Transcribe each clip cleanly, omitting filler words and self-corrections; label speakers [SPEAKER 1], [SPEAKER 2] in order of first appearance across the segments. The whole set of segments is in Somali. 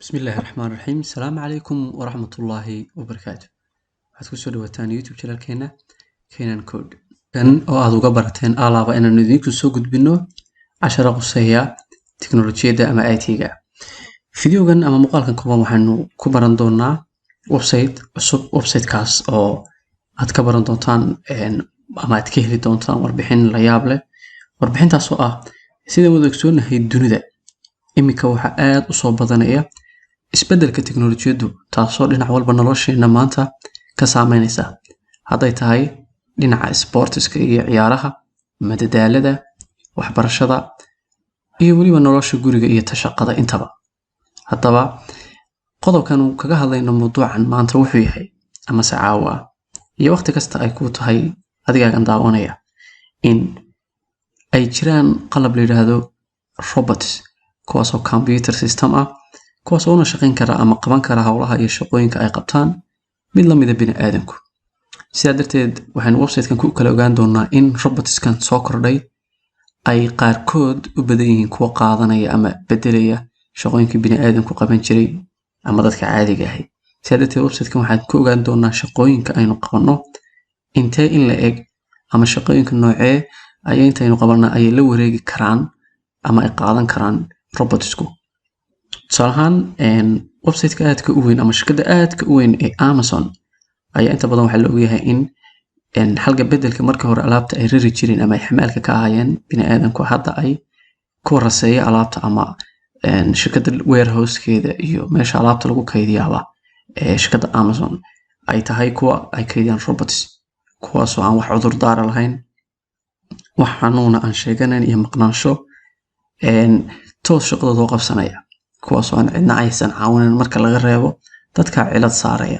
[SPEAKER 1] بسم الله الرحمن الرحيم السلام عليكم ورحمة الله وبركاته waxaad kusoo dhawaataan youtube channelkeena Keenan Code kan oo aad uga barateen alaaba inaan idinku soo gudbino casharo quseeya tiknoolajiyada ama IT-ga fideogan ama muuqaalkan kooban waxaanu ku baran doonaa website-kaas oo aad ka baran doontaan ama aad ka heli doontaan warbixin la yaab leh warbixintaas oo ah sida wada ogsoonahay dunida imika waxa aad u soo badanaya isbeddelka tiknoolajiyadu taasoo dhinac walba nolosheena maanta ka saameynaysa hadday tahay dhinaca sportska iyo ciyaaraha madadaalada waxbarashada iyo waliba nolosha guriga iyo shaqada intaba haddaba qodobkan uu kaga hadlayno mawduucan maanta wuxuu yahay ama sacaawa iyo waqti kasta ay ku tahay adigaagan daawanaya in ay jiraan qalab la yiraahdo robots kuwaas oo computer system ah kuwaas oo shaqayn kara ama qaban kara hawlaha iyo shaqooyinka ay qabtaan mid la mid ah bini'aadamku sidaa darteed waxaan website-kan ku kala ogaan doonaa in robotskan soo kordhay ay qaarkood u badan yihiin kuwa qaadanaya ama bedelaya shaqooyinkii bini'aadamku qaban jiray ama dadka caadiga ah sidaa darteed website-kan waxaan ku ogaan doonaa shaqooyinka aynu qabanno intee in la eg ama shaqooyinka noocee ayay intaynu qabanna ay la wareegi karaan ama ay qaadan karaan robotsku tusaalahaan website-ka aadka u weyn ama shirkadda aadka u weyn ee Amazon ayaa inta badan waxaa la ogyahay in halka beddelka markii hore alaabta ay rari jireen ama ay xamaalka ka ahaayeen bini'aadamku hadda ay ku raseeyo alaabta ama shirkadda warehouse-keeda iyo meesha alaabta lagu kaydiyaaba shirkadda Amazon ay tahay kuwa ay kaydiyaan robots kuwaasoo aan wax cudur daara lahayn wax xanuuna aan sheeganayn iyo maqnaansho toos shaqadooda u qabsanaya kuwaasoo aan cidna aysan caawinin marka laga reebo dadka cilad saaraya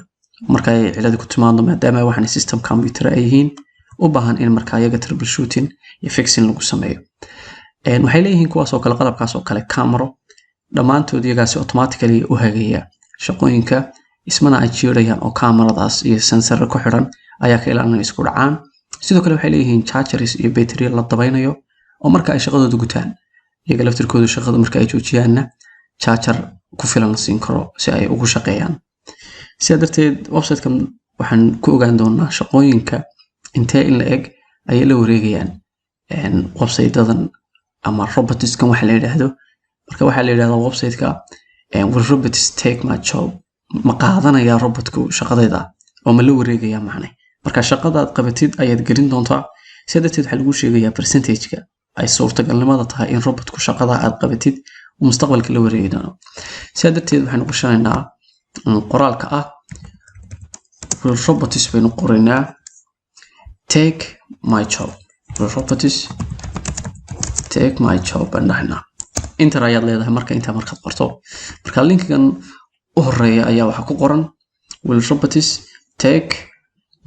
[SPEAKER 1] marka ay cilad ku timaado maadaama waxaan system computer ay yihiin u baahan in marka ayaga troubleshooting iyo fixing lagu sameeyo waxay leeyihiin kuwaasoo kale qalabkaas oo kale camera dhammaantood iyagaasi automatically u hagaya shaqooyinka ismana ay jiirayaan oo cameradaas iyo sensor ku xiran ayaa ka ilaalinaya isku dhacaan sidoo kale waxay leeyihiin chargers iyo battery la dabaynayo oo marka ay shaqadooda gutaan iyaga laftirkooda shaqada marka ay joojiyaanna charger ku filan la siin karo si ay ugu shaqeeyaan sidaa darteed website-kan waxaan ku ogaan doonaa shaqooyinka intee in la eg ayay la wareegayaan website-dadan ama robotskan waxa la yiraahdo marka waxa la yiraahdaa website-ka will robots take my job ma qaadanaya robotku shaqadayda oo ma la wareegaya macne marka shaqada aad qabatid ayaad gelin doontaa sidaa darteed waxa lagu sheegayaa percentage-ka ay suurtagalnimada tahay in robotku shaqada aad qabatid mustaqbalka la wareegi doono sidaa darteed waxaan ku shaqeynaa qoraalka ah will robots baynu qoraynaa take my job will robots take my job andahna inta ayaad leedahay marka inta markaad qorto marka linkigan u horeeya ayaa waxa ku qoran will robots take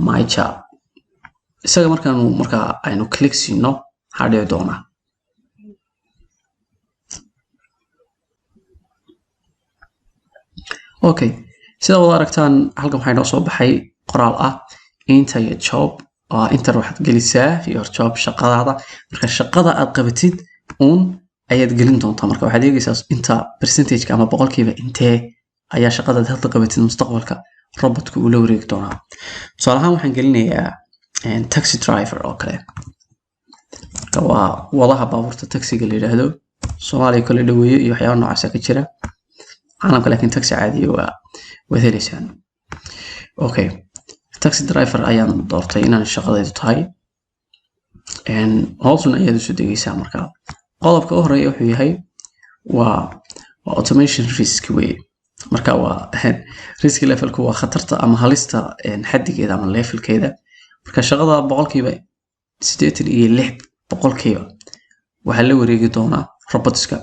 [SPEAKER 1] my job isaga marka aynu click siino hadhiyo doona okay sida wada aragtaan halkan waxay noo soo baxay qoraal ah enter your job oo inta waxaad gelisaa your job shaqadaada marka shaqada aad qabatid ayaad gelin doontaa marka waxaad eegaysaa inta percentage-ka ama boqolkiiba intee ayaa shaqada aad hadda qabatid mustaqbalka robotku uu la wareegi doonaa tusaale ahaan waxaan gelinayaa taxi driver oo kale marka waa wadaha baabuurta taxiga la yiraahdo Soomaaliya kale dhaweeyo iyo waxyaabo noocaas ka jira caalamka laakiin taxi caadi waa helaysan okay taxi driver ayaan doortay inaan shaqadaydu tahay hoosun ayaad u soo degaysaa marka qodobka u horeeya wuxuu yahay waa automation risk way marka waa risk levelku waa khatarta ama halista xaddigeeda ama levelkeeda marka shaqada boqolkiiba 86 boqolkiiba waxa la wareegi doonaa robotska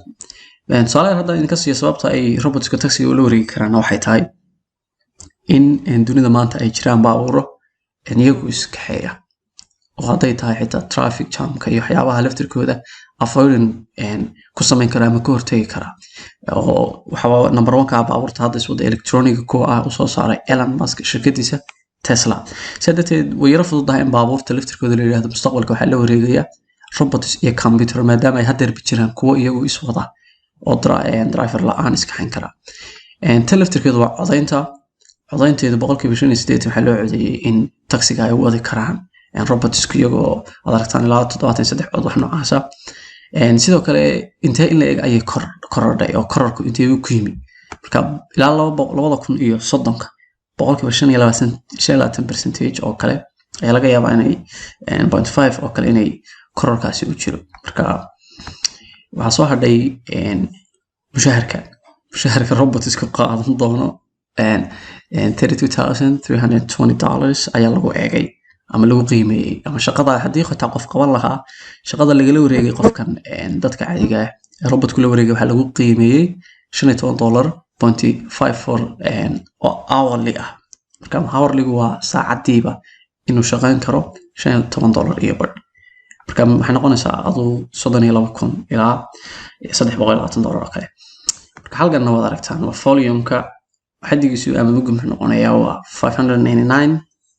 [SPEAKER 1] tusaale hadda idinka siiyo sababta ay robotska taxiga u la wareegi karaan waxay tahay in dunida maanta ay jiraan baabuuro iyagu iskaxeeya oo hadday tahay xitaa traffic jamka iyo waxyaabaha laftirkooda avoiding ku samayn kara ama ka hortagi kara oo waxa number 1 ka baabuurta hadda iswada electronic ku ah u soo saaray Elon Musk shirkadiisa Tesla sidateed way yara fududahay in baabuurta laftirkooda la yiraahdo mustaqbalka waxa la wareegaya robots iyo computer maadaama ay hadda jiraan kuwa iyagu iswada oo driver la'aan iska xayn kara teleftirkeedu waa codaynteedu boqolkiiba 85 waxaa loo codeeyay in taxiga ay u wadi karaan robotsku iyagoo aad aragtaan ilaa 73 cod wax noocaasa sidoo kale intee in la eg ayay korodhay oo kororku intee uu ku yimi marka ilaa 2030 boqolkiiba 25% oo kale ayaa laga yaabaa inay 0.5 oo kale inay kororkaasi u jiro marka waxaa soo hadhay mushaharka robotsku qaadan doono $32,320 ayaa lagu eegay ama lagu qiimeeyay ama shaqada haddii xitaa qof qaban lahaa shaqada lagala wareegay qofkan dadka caadiga ah robotku la wareegay waxaa lagu qiimeeyay $15.54 oo hourly ah marka hourly waa saacadiiba inuu shaqayn karo $15 iyo badh marka waxay noqonaysaa aduu 32,000 ilaa $320 oo kale marka halkan waad aragtaan waa volume-ka xaddigiisu ama mugga muxuu noqonayaa waa 599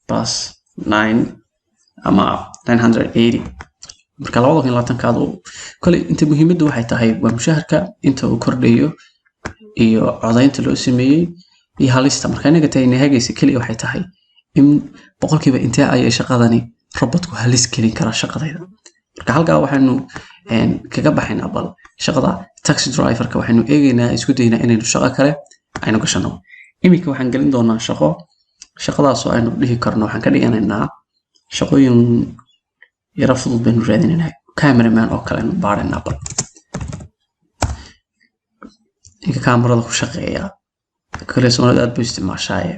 [SPEAKER 1] plus 9 ama 980 marka 2020 kale inta muhiimaddu waxay tahay waa mushaharka inta uu kordhayo iyo codaynta loo sameeyay iyo halista marka inaga tahay hagaysa kaliya waxay tahay in boqolkiiba intee ay shaqadani robotku halis gelin kara shaqadayda marka halkaa waxaanu kaga baxaynaa bal shaqada taxi driverka waxaanu eegaynaa isku daynaa inaynu shaqo kale aynu gashano imika waxaan gelin doonaa shaqadaas oo aynu dhihi karno waxaan ka dhiganaynaa shaqooyin yara fudud baynu raadinaynaa cameraman oo kale aynu baaraynaa bal inka kaamarada ku shaqeeya kale soonad aad buu isticmaashaaye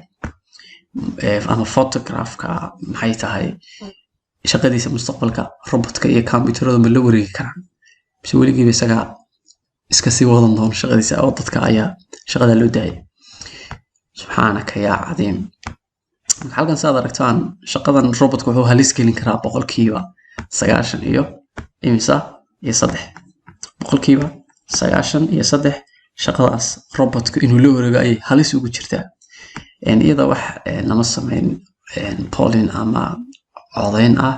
[SPEAKER 1] ama photograph-ka maxay tahay shaqadiisa mustaqbalka robotka iyo kombiyuutarada ma la wareegi karaan mise weligiiba isaga iska sii wadan doona shaqadiisa oo dadka ayaa shaqada loo daayay subxaanaka yaa cadiim halkan saad aragtaan shaqadan robotku wuxuu halis gelin karaa boqolkiiba 90 iyo imisa iyo 3 boqolkiiba 90 iyo 3 shaqadaas robotku inuu la wareego ay halis ugu jirtaa iyada wax nama sameyn polling ama codayn ah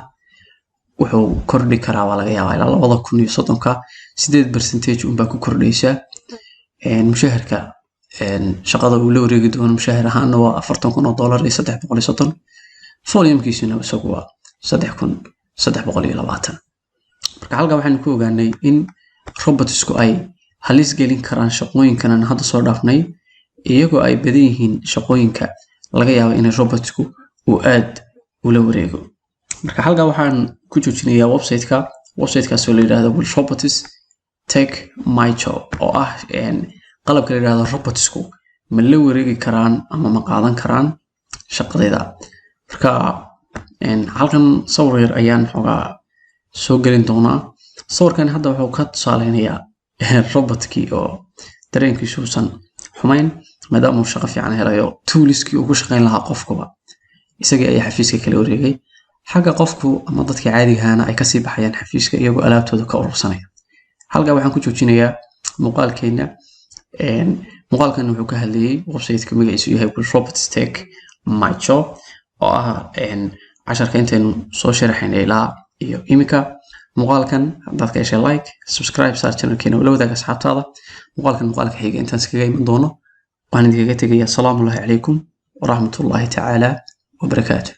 [SPEAKER 1] wuxuu kordhi karaa waa laga yaabaa ilaa 2030 8% unbaa ku kordhaysa mushaharka shaqada uu la wareegi doono mushahar ahaan waa $40,000 iyo 330 volume-kiisuna isagu waa 3,320 marka halka waxaanu ku ogaanay in robotsku ay halis gelin karaan shaqooyinkan hadda soo dhaafnay iyagoo ay badan yihiin shaqooyinka laga yaabo in robotsku uu aad ula wareego marka halka waxaan ku joojinayaa website-kaas oo la yiraahdo Will Robots Take My Job oo ah qalabka la yiraahdo robotsku ma la wareegi karaan ama ma qaadan karaan shaqadayda marka halkan sawir yar ayaan xogaa soo gelin doonaa sawirkan hadda wuxuu ka tusaaleynayaa robotkii oo dareenkiisu uusan xumayn maadaama uu shaqo fiican helayo toolskii uu ku shaqayn lahaa qofkuba isagii ayaa xafiiska kala wareegay xagga qofku ama dadka caadiga ahna ay kasii baxayaan xafiiska iyagoo alaabtooda ka urursanaya halka waxaan ku joojinayaa muuqaalkeena muuqaalkan wuxuu ka hadlayay website-ka magaciisu yahay Will Robots Take My Job oo ah casharka intaynu soo sharaxaynay ilaa iyo imika muuqaalkan haddaad ka heshay like subscribe saar channelkeena oo la wadaaga asxaabtaada muuqaalka xiga intaan iskaga iman doono waxaan idinkaga tegayaa asalaamu calaykum waraxmatullaahi tacaala wabarakaatuh